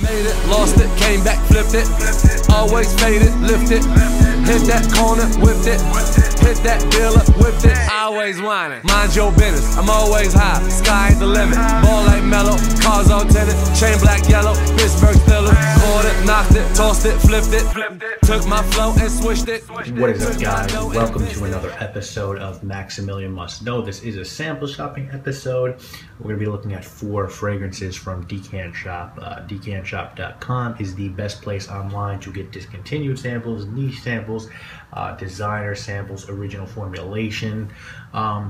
Made it, lost it, came back, flipped it. Always faded, lifted. Hit that corner, whipped it. Hit that dealer, whipped it. Always whining. Mind your business, I'm always high. Sky ain't the limit. Ball like mellow, cars all tinted. Chain black, yellow, Pittsburgh Steelers. Caught it, knocked it, tossed it, flipped it. Took my flow and switched it. What is up, guys? Welcome to another episode of Maximilian Must Know. This is a sample shopping episode. We're going to be looking at 4 fragrances from Decant Shop. DecantShop.com is the best place online to get discontinued samples, niche samples, designer samples, original formulation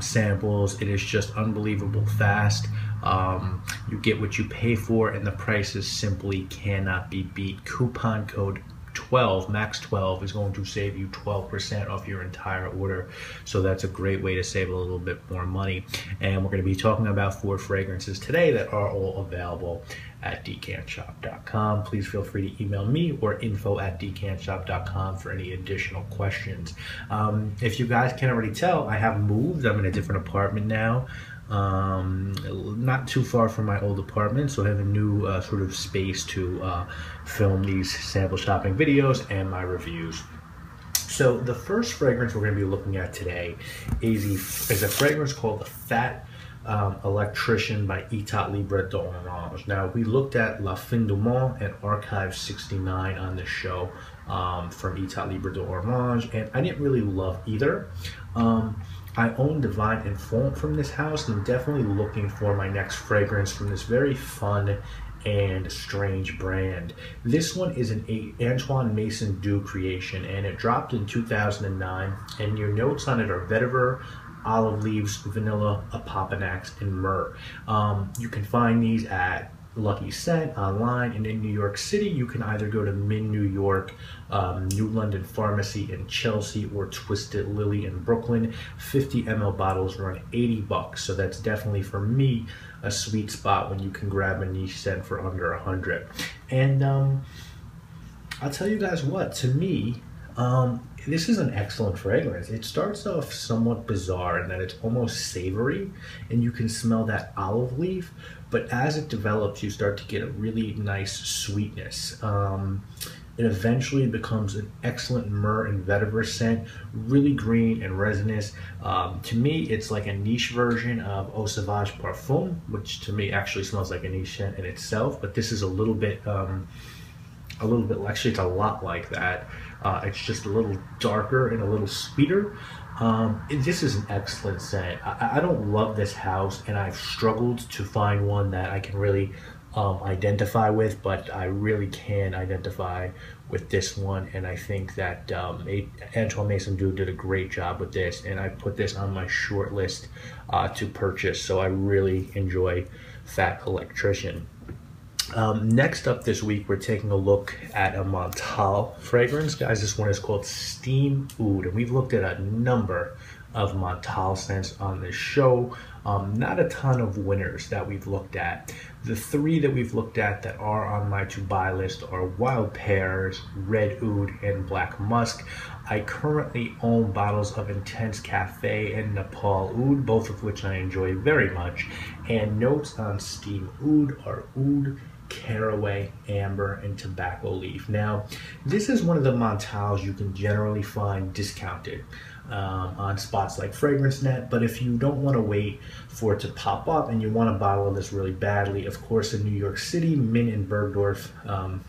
samples. It is just unbelievable fast. You get what you pay for, and the prices simply cannot be beat. Coupon code 12, max 12, is going to save you 12% off your entire order. So that's a great way to save a little bit more money. And we're going to be talking about 4 fragrances today that are all available at DecantShop.com. Please feel free to email me or info@DecantShop.com for any additional questions. If you guys can't already tell, I have moved. I'm in a different apartment now. Not too far from my old apartment, so I have a new sort of space to film these sample shopping videos and my reviews. So the first fragrance we're going to be looking at today is a fragrance called the Fat Electrician by Etat Libre d'Orange. Now, we looked at La Fin du Monde and Archive 69 on this show from Etat Libre d'Orange, and I didn't really love either. I own Divine Infant from this house, and I'm definitely looking for my next fragrance from this very fun and strange brand. This one is an Antoine Maison Dew creation, and it dropped in 2009, and your notes on it are vetiver, olive leaves, vanilla, apopanax, and myrrh. You can find these at Lucky Scent online, and in New York City you can either go to Min New York, New London Pharmacy in Chelsea, or Twisted Lily in Brooklyn. 50 ml bottles run $80, so that's definitely, for me, a sweet spot when you can grab a niche scent for under $100. And I'll tell you guys what, to me, this is an excellent fragrance. It starts off somewhat bizarre in that it's almost savory, and you can smell that olive leaf, but as it develops, you start to get a really nice sweetness. It eventually becomes an excellent myrrh and vetiver scent, really green and resinous. To me, it's like a niche version of Eau Sauvage Parfum, which to me actually smells like a niche scent in itself, but this is a little bit, actually it's a lot like that. It's just a little darker and a little sweeter. This is an excellent scent. I don't love this house, and I've struggled to find one that I can really identify with, but I really can identify with this one, and I think that Antoine Maison Dew did a great job with this, and I put this on my short list to purchase, so I really enjoy Fat Electrician. Next up this week, we're taking a look at a Montale fragrance. Guys, this one is called Steam Oud, and we've looked at a number of Montale scents on this show. Not a ton of winners that we've looked at. The 3 that we've looked at that are on my to-buy list are Wild Pears, Red Oud, and Black Musk. I currently own bottles of Intense Cafe and Nepal Oud, both of which I enjoy very much. And notes on Steam Oud are oud, caraway, amber, and tobacco leaf. Now, this is one of the Montales you can generally find discounted on spots like FragranceNet, but if you don't want to wait for it to pop up and you want a bottle of this really badly, of course in New York City, Mint and Bergdorf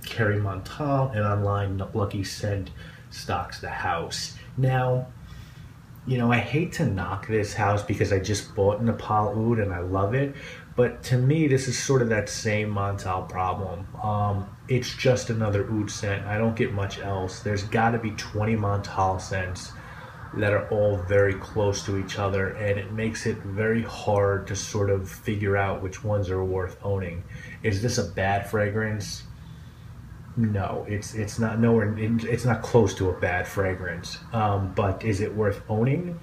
carry Montale, and online Lucky Scent stocks the house. Now, you know, I hate to knock this house because I just bought Nepal Oud and I love it, but to me, this is sort of that same Montale problem. It's just another oud scent. I don't get much else. There's got to be 20 Montale scents that are all very close to each other, and it makes it very hard to sort of figure out which ones are worth owning. Is this a bad fragrance? No, it's not nowhere. It's not close to a bad fragrance. But is it worth owning?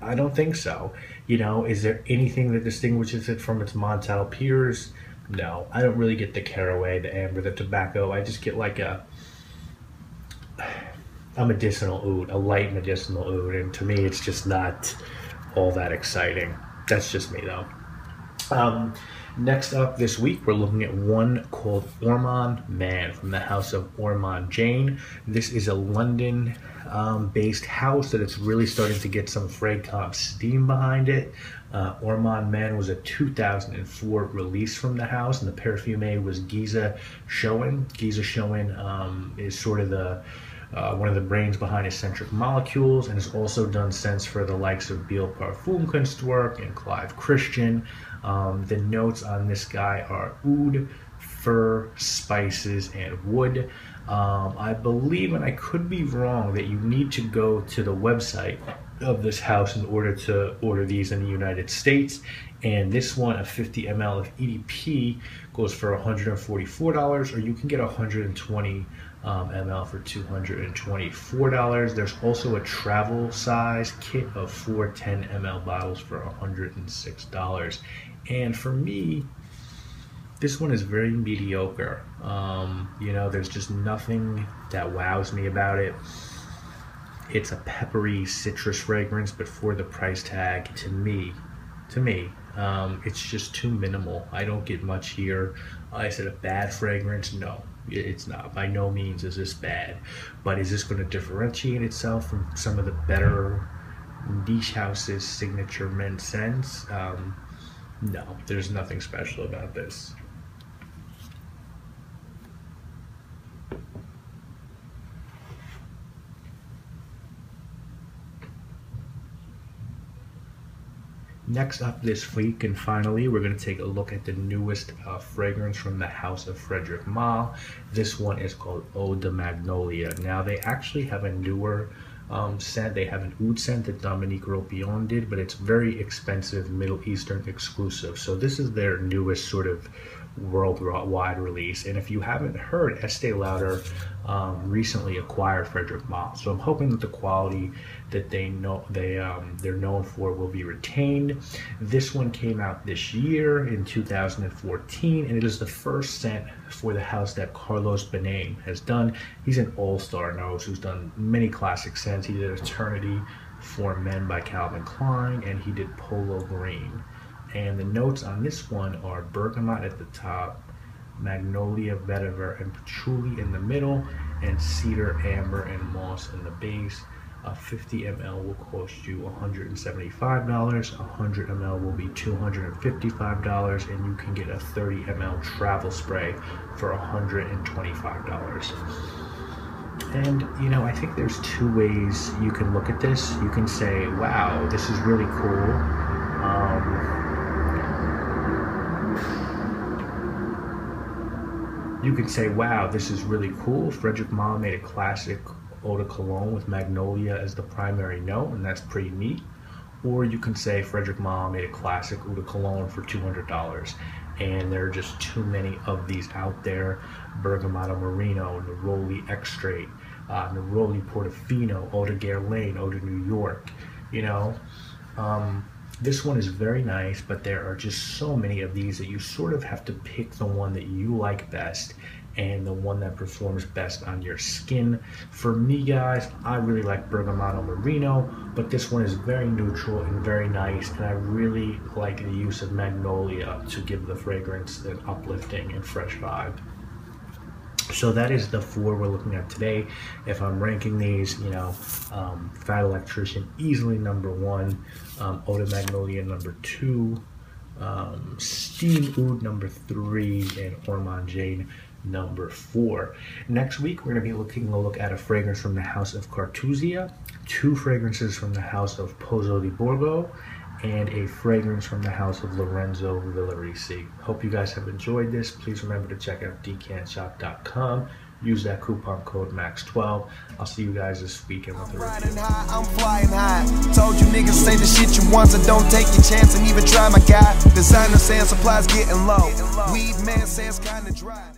I don't think so. You know, is there anything that distinguishes it from its Montale peers? No, I don't really get the caraway, the amber, the tobacco. I just get like a medicinal oud, a light medicinal oud, and to me it's just not all that exciting. That's just me though. Next up this week, we're looking at one called Ormonde Jane from the house of Ormonde Jane. This is a London-based house that it's really starting to get some Fragcom steam behind it. Ormonde Jane was a 2004 release from the house, and the parfumé was Giza Schoen. Giza Schoen is sort of the one of the brains behind Eccentric Molecules, and has also done scents for the likes of Biel Parfumkunstwerk and Clive Christian. The notes on this guy are oud, fir, spices, and wood. I believe, and I could be wrong, that you need to go to the website of this house in order to order these in the United States. And this one, a 50 ml of EDP, goes for $144, or you can get 120 ml for $224. There's also a travel size kit of 4 10 ml bottles for $106. And for me, this one is very mediocre. You know, there's just nothing that wows me about it. It's a peppery citrus fragrance, but for the price tag, to me, it's just too minimal. I don't get much here. Is it a bad fragrance? No, it's not. By no means is this bad. But is this going to differentiate itself from some of the better niche houses' signature men's scents? No, there's nothing special about this. Next up this week, and finally, we're going to take a look at the newest fragrance from the house of Frederic Malle. This one is called Eau de Magnolia. Now, they actually have a newer scent. They have an oud scent that Dominique Ropion did, but it's very expensive, Middle Eastern exclusive. So this is their newest sort of worldwide release. And if you haven't heard, Etat Libre recently acquired Frederic Malle. So I'm hoping that the quality that they're known for will be retained. This one came out this year in 2014, and it is the first scent for the house that Carlos Benin has done. He's an all-star nose who's done many classic scents. He did Eternity for Men by Calvin Klein, and he did Polo Green. And the notes on this one are bergamot at the top, magnolia, vetiver, and patchouli in the middle, and cedar, amber, and moss in the base. 50 ml will cost you $175, 100 ml will be $255, and you can get a 30 ml travel spray for $125. And, you know, I think there's two ways you can look at this. You can say, wow, this is really cool. You can say, wow, this is really cool. Frederic Malle made a classic eau de cologne with magnolia as the primary note, and that's pretty neat. Or you can say Frederic Malle made a classic eau de cologne for $200, and there are just too many of these out there. Bergamotto Merino, Neroli Extrait, Neroli Portofino, Eau de Guerlain, Eau de New York, you know. This one is very nice, but there are just so many of these that you sort of have to pick the one that you like best and the one that performs best on your skin. For me, guys, I really like Bergamotto Merino, but this one is very neutral and very nice, and I really like the use of Magnolia to give the fragrance an uplifting and fresh vibe. So that is the four we're looking at today. If I'm ranking these, you know, Fat Electrician easily number 1, Eau de Magnolia number 2, Steam Oud number 3, and Ormonde Jane number 4. Next week, we're going to be taking a look at a fragrance from the house of Carthusia, 2 fragrances from the house of Pozzo di Borgo, and a fragrance from the house of Lorenzo Villarici. Hope you guys have enjoyed this. Please remember to check out decantshop.com. Use that coupon code MAX12. I'll see you guys this weekend with a review. I'm flying high. Told you niggas say the shit you want, so don't take your chance and even try my guy. Designer saying supplies getting low. Weed man says kinda dry.